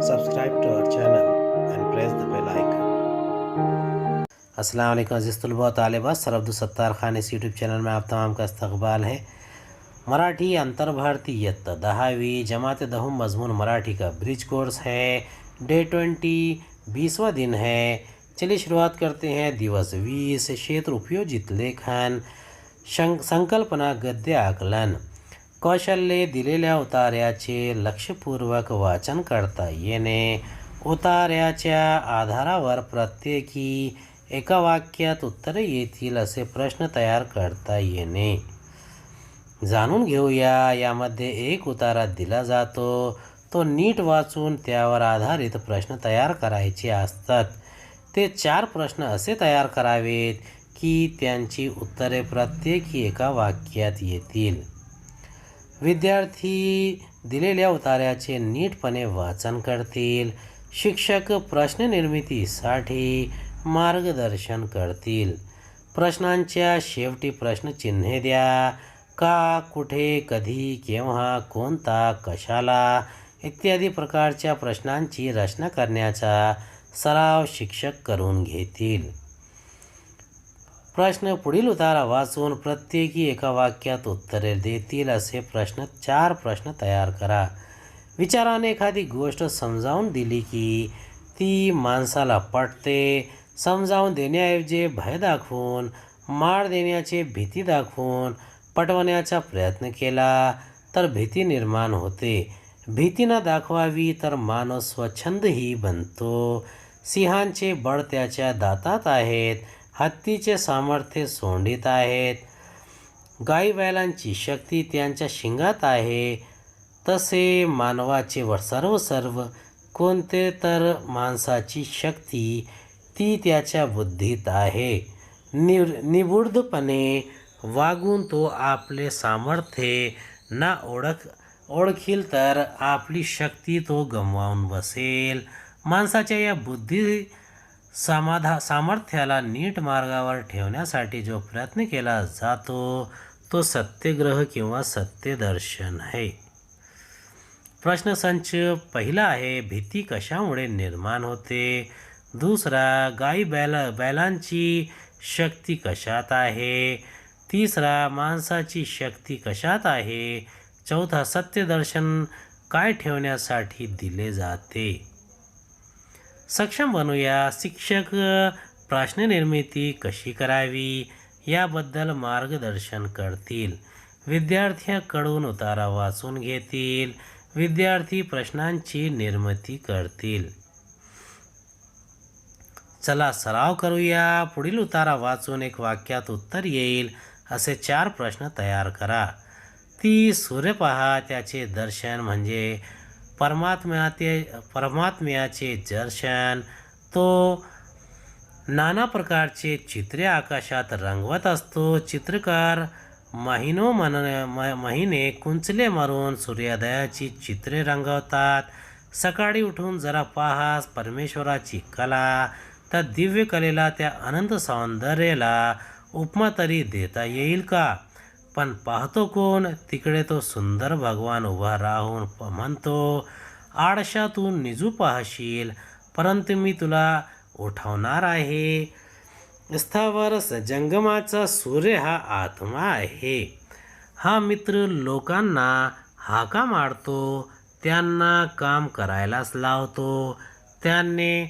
subscribe to our channel and press the bell icon। अस्सलाम वालेकुम अज़ीज़ तलबा तालिबात, सर अब्दुल खान इस YouTube channel में आप तमाम का इस्तकबाल है। मराठी अंतर्भारती इयत्ता 10वीं जमात दहम मजमून मराठी का ब्रिज कोर्स है। डे 20 20वां दिन है। चलिए शुरुआत करते हैं। दिवस 20 क्षेत्र उपयोजित लेखन, संकल्पना, गद्य आकलन, कौशल्ये, दिलेल्या उतार्याचे लक्षपूर्वक वाचन करता येणे, उतार्याच्या आधारावर प्रत्येकी एका वाक्यात उत्तरे येतील असे प्रश्न तयार करता येणे। जाणून घेऊया, यामध्ये एक उतारा दिला जातो, तो नीट वाचून त्यावर आधारित प्रश्न तयार करायचे असतात। ते 4 प्रश्न असे तयार करावेत की त्यांची उत्तरे प्रत्येकी एका वाक्यात येतील। विद्यार्थी दिलेल्या उतार्याचे नीटपणे वाचन करतील। शिक्षक प्रश्न निर्मितीसाठी मार्गदर्शन करतील। प्रश्नांच्या शेवटी प्रश्नचिन्हे द्या। का, कुठे, कधी, केव्हा, कोणता, कशाला इत्यादी प्रकारच्या प्रश्नांची रचना करण्याचा सराव शिक्षक करून घेतील। प्रश्न पुढील उतारा वाचून प्रत्येकी एका वाक्यात उत्तरे देतील असे 4 प्रश्न तयार करा। विचाराने एखादी गोष्ट समजावून दिली की ती माणसाला पटते। समजावून देण्याऐवजी भय दाखवून, मार देण्याची भीती दाखवून पटवण्याचा प्रयत्न केला तर भीती निर्माण होते। भीती न दाखवावी तर माणूस स्वच्छंदही बनतो। सिंहाचे बळ त्याच्या दातात आहेत, हत्तीचे सामर्थ्य सोंडीत आहेत, गाई बैलांची शक्ती त्यांच्या शिंगात आहे, तसे मानवाचे सर्व कोणते तर माणसाची शक्ती ती त्याच्या बुद्धीत आहे। निबुडपणे वागून तो आपले सामर्थ्य ना ओळखील तर आपली शक्ती तो गमावून बसेल। माणसाच्या या बुद्धी सामर्थ्याला नीट मार्गावर ठेवण्यासाठी जो प्रयत्न केला जातो तो सत्यग्रह किंवा सत्यदर्शन आहे। प्रश्नसंच पहिला आहे, भीती कशामुळे निर्माण होते? दुसरा, गाई बैलांची शक्ती कशात आहे? तिसरा, माणसाची शक्ती कशात आहे? चौथा, सत्यदर्शन काय ठेवण्यासाठी दिले जाते? सक्षम बनूया। शिक्षक प्रश्न निर्मिती कशी करावी याबद्दल मार्गदर्शन करतील। विद्यार्थ्यांकडून उतारा वाचून घेतील। विद्यार्थी प्रश्नांची निर्मिती करतील। चला सराव करूया। पुढील उतारा वाचून एक वाक्यात उत्तर येईल असे 4 प्रश्न तयार करा। ती सूर्य पहा, त्याचे दर्शन म्हणजे परमात्म्याचे दर्शन। तो नाना प्रकारचे चित्रे आकाशात रंगवत असतो। चित्रकार महिने कुंचले मारून सूर्योदयाची चित्रे रंगवतात। सकाळी उठून जरा पहा परमेश्वराची कला, त्या दिव्य कलेला, त्या अनंत सौंदर्याला उपमा तरी देता येईल का? पण पाहतो कोण? तिकडे तो सुंदर भगवान उभा राहून म्हणतो, आडशातून निजू पाहशील, परंतु मी तुला उठवणार आहे। स्थावर जंगमाचा सूर्य हा आत्मा आहे। हा मित्र लोकांना हाका मारतो, त्यांना काम करायलाच लावतो। त्याने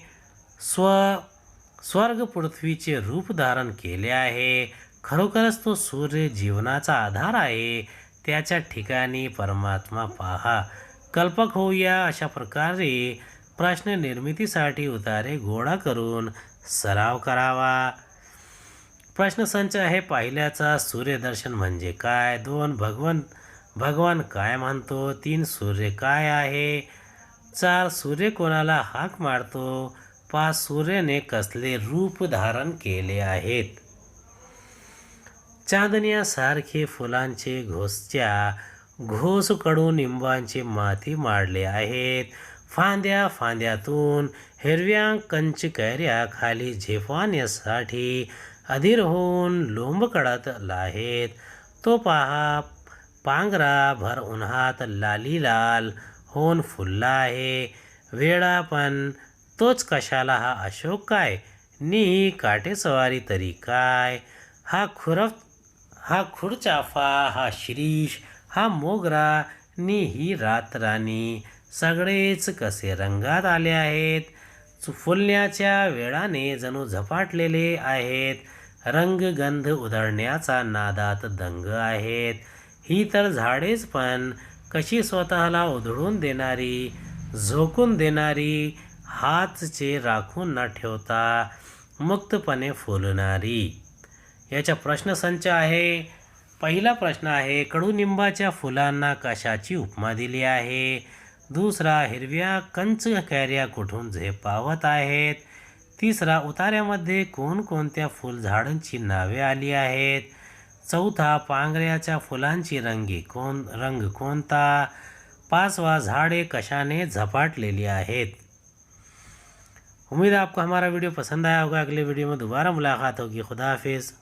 स्वर्ग पृथ्वीचे रूप धारण केले आहे। खरोखरच तो सूर्य जीवनाचा आधार आहे। त्याच्या ठिकाणी परमात्मा पहा। कल्पक होऊया। अशा प्रकारे प्रश्न निर्मितीसाठी उतारे गोळा करून सराव करावा। प्रश्नसंच आहे, पहिल्याचा सूर्यदर्शन म्हणजे काय? 2 भगवान काय म्हणतो? 3 सूर्य काय आहे? 4 सूर्य कोणाला हाक मारतो? 5 सूर्याने कसले रूप धारण केले आहेत? चांदण्यासारखे फुलांचे घोस कडुनिंबांचे माती माडले आहेत। फांद्यातून हिरव्या कंच कैऱ्या खाली झेपवण्यासाठी अधीर होऊन लोंब कळत आहेत। तो पहा पांघरा भर उन्हात लाल होऊन फुलला आहे। वेडापण तोच कशाला हा अशोक काय, नी काटेसवारी तरी काय. हा खुरचाफा, हा शिरीष, हा मोगरा, नी ही रातराणी, सगळेच कसे रंगात आले आहेत. फुलण्याच्या वेळाने जणू झपाटलेले आहेत. रंगगंध उधळण्याचा नादात दंग आहेत. ही तर झाडेच पण कशी स्वतःला उधळून देणारी, झोकून देणारी, हातचे राखून न ठेवता मुक्तपणे फुलणारी. याचा प्रश्नसंच आहे. पहिला प्रश्न आहे, कडुनिंबाच्या फुलांना कशाची उपमा दिली आहे. दुसरा, हिरव्या कंच कैऱ्या कुठून झेपावत आहेत. तिसरा, उतार्यामध्ये कोणकोणत्या फुलझाडांची नावे आली आहेत. चौथा, पांगऱ्याच्या फुलांची रंग कोणता. पाचवा, झाडे कशाने झपाटलेली आहेत. उम्मीद है आपको हमारा वीडियो पसंद आया होगा. अगले वीडियो में दोबारा मुलाकात होगी. खुदा हाफिज़.